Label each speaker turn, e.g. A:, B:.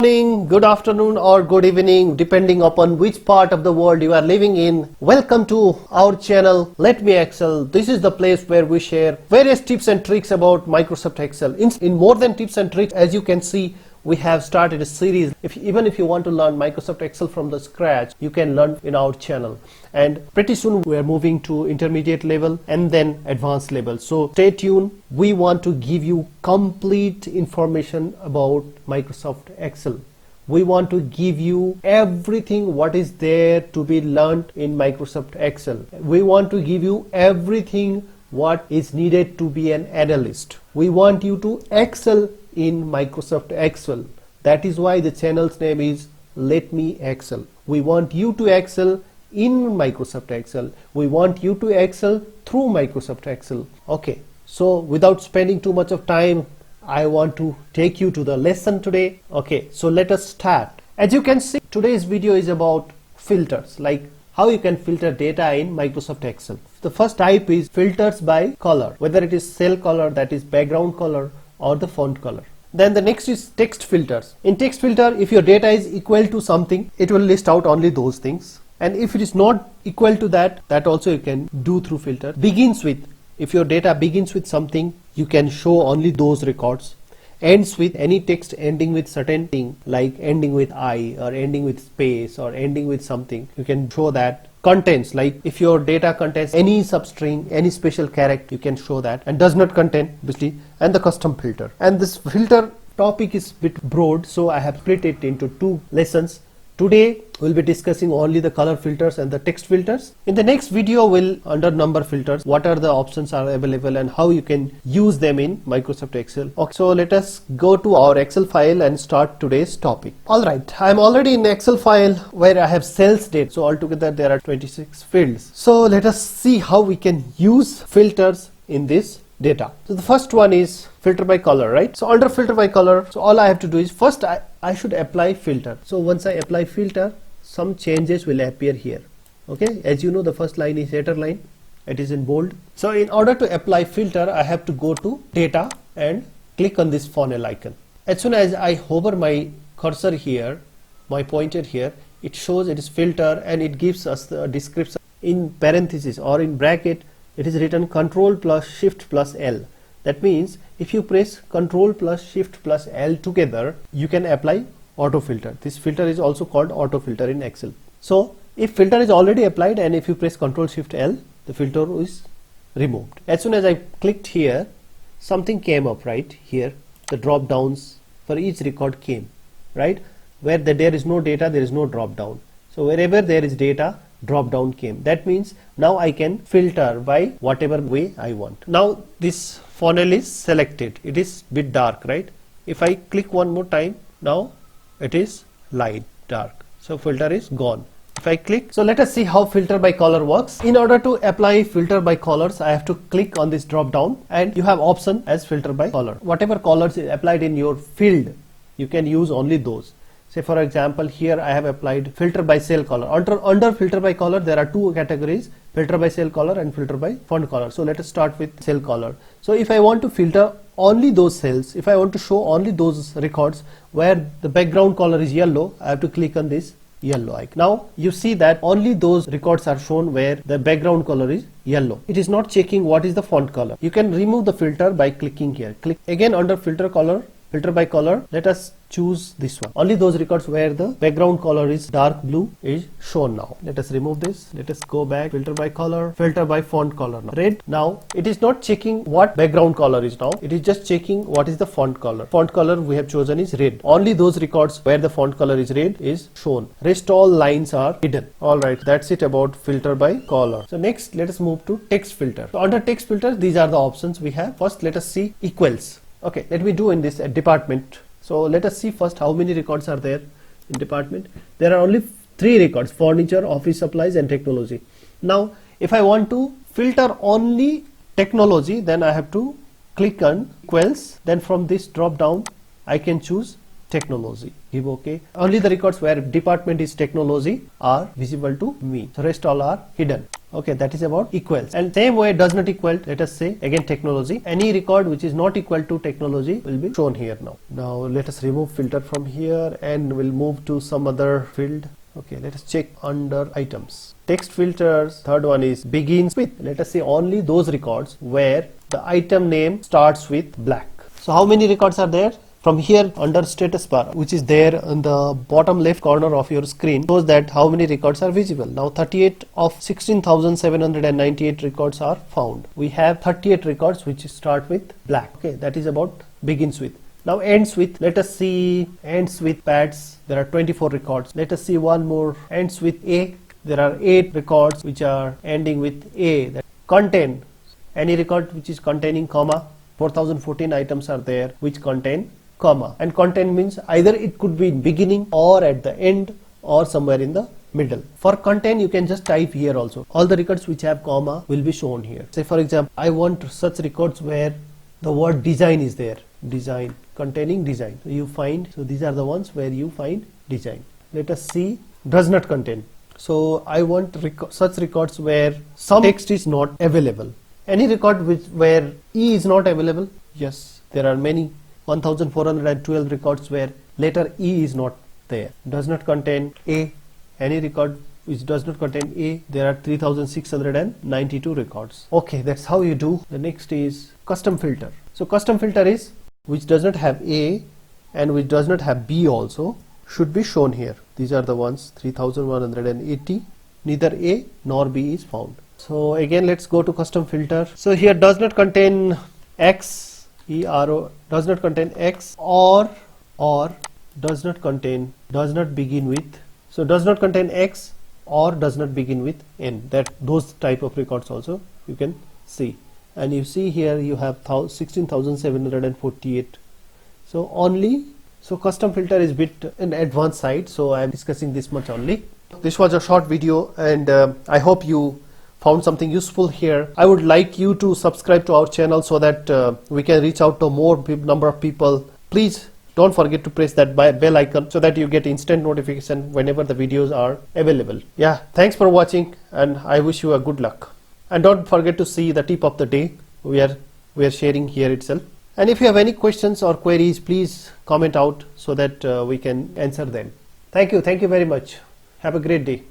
A: morning, good afternoon or good evening depending upon which part of the world you are living in. Welcome to our channel LetMeExcel. This is the place where we share various tips and tricks about Microsoft Excel. In more than tips and tricks, as you can see, we have started a series. Even if you want to learn Microsoft Excel from the scratch, you can learn in our channel. And pretty soon we are moving to intermediate level and then advanced level. So stay tuned. We want to give you complete information about Microsoft Excel. We want to give you everything what is there to be learned in Microsoft Excel. We want to give you everything what is needed to be an analyst. We want you to excel in Microsoft Excel. That is why the channel's name is LetMeExcel. We want you to excel in Microsoft Excel. We want you to excel through Microsoft Excel. Okay, so without spending too much of time, I want to take you to the lesson today. Okay, so let us start. As you can see, today's video is about filters, like how you can filter data in Microsoft Excel. The first type is filters by color, whether it is cell color, that is background color, or the font color. Then the next is text filters. In text filter, if your data is equal to something, it will list out only those things. And if it is not equal to that, that also you can do through filter. Begins with, if your data begins with something, you can show only those records. Ends with any text ending with certain thing, like ending with I or ending with space or ending with something, you can show that. Contents, like if your data contains any substring, any special character, you can show that, and does not contain, obviously. And the custom filter. And this filter topic is a bit broad, so I have split it into two lessons. Today we'll be discussing only the color filters and the text filters. In the next video, we'll under number filters, what are the options are available and how you can use them in Microsoft Excel. Okay, so let us go to our Excel file and start today's topic. Alright, I'm already in Excel file where I have sales data. So altogether there are 26 fields. So let us see how we can use filters in this data. So the first one is filter by color, right? So under filter by color, so all I have to do is first I should apply filter. So once I apply filter, some changes will appear here. Okay, as you know, the first line is header line, it is in bold. So in order to apply filter, I have to go to data and click on this funnel icon. As soon as I hover my cursor here, my pointer here, it shows it is filter and it gives us the description in parenthesis or in bracket. It is written Control plus Shift plus L. That means if you press Control plus Shift plus L together, you can apply auto filter. This filter is also called auto filter in Excel. So if filter is already applied and if you press Control Shift L, the filter is removed. As soon as I clicked here, something came up right here. The drop downs for each record came, right? Where there is no data, there is no drop down. So wherever there is data, drop down came. That means now I can filter by whatever way I want. Now this funnel is selected. It is bit dark, right? If I click one more time, now it is light dark. So filter is gone. If I click, so let us see how filter by color works. In order to apply filter by colors, I have to click on this drop down and you have option as filter by color. Whatever colors is applied in your field, you can use only those. Say for example, here I have applied filter by cell color. Under filter by color, there are two categories, filter by cell color and filter by font color. So let us start with cell color. So if I want to filter only those cells, if I want to show only those records where the background color is yellow, I have to click on this yellow icon. Now you see that only those records are shown where the background color is yellow. It is not checking what is the font color. You can remove the filter by clicking here. Click again under filter color. Filter by color, let us choose this one. Only those records where the background color is dark blue is shown now. Let us remove this. Let us go back. Filter by color, filter by font color. Now. Red. Now it is not checking what background color is now. It is just checking what is the font color. Font color we have chosen is red. Only those records where the font color is red is shown. Rest all lines are hidden. Alright, that's it about filter by color. So next let us move to text filter. So under text filter, these are the options we have. First let us see equals. Okay, let me do in this department. So let us see first how many records are there in department. There are only 3 records: furniture, office supplies and technology. Now if I want to filter only technology, then I have to click on equals. Then from this drop down I can choose technology. Give OK. Only the records where department is technology are visible to me. The rest all are hidden. Okay, that is about equals. And same way does not equal, let us say again technology. Any record which is not equal to technology will be shown here now. Now let us remove filter from here and we'll move to some other field. Okay, let us check under items. Text filters, third one is begins with. Let us say only those records where the item name starts with black. So how many records are there? From here under status bar, which is there on the bottom left corner of your screen, shows that how many records are visible. Now 38 of 16,798 records are found. We have 38 records which start with black. Okay, that is about begins with. Now ends with, let us see ends with pads. There are 24 records. Let us see one more, ends with A. There are 8 records which are ending with A. That contain, any record which is containing comma, 4014 items are there which contain comma, and contain means either it could be in beginning or at the end or somewhere in the middle. For contain you can just type here also. All the records which have comma will be shown here. Say for example, I want such records where the word design is there. Design, containing design. So you find, so these are the ones where you find design. Let us see does not contain. So I want such records where some text is not available. Any record where E is not available? Yes, there are many. 1412 records where letter E is not there. Does not contain A. Any record which does not contain A, there are 3692 records. Okay, that's how you do. The next is custom filter. So custom filter is which does not have A and which does not have B also should be shown here. These are the ones 3180. Neither A nor B is found. So again let's go to custom filter. So here does not contain X, ERO, does not contain X or does not contain, does not begin with. So does not contain X or does not begin with N. That those type of records also you can see. And you see here you have 16,748. So only, so custom filter is bit in advanced side, so I am discussing this much only. This was a short video and I hope you found something useful here. I would like you to subscribe to our channel so that we can reach out to more number of people. Please don't forget to press that bell icon so that you get instant notification whenever the videos are available. Yeah, thanks for watching and I wish you a good luck. And don't forget to see the tip of the day we are sharing here itself. And if you have any questions or queries, please comment out so that we can answer them. Thank you very much. Have a great day.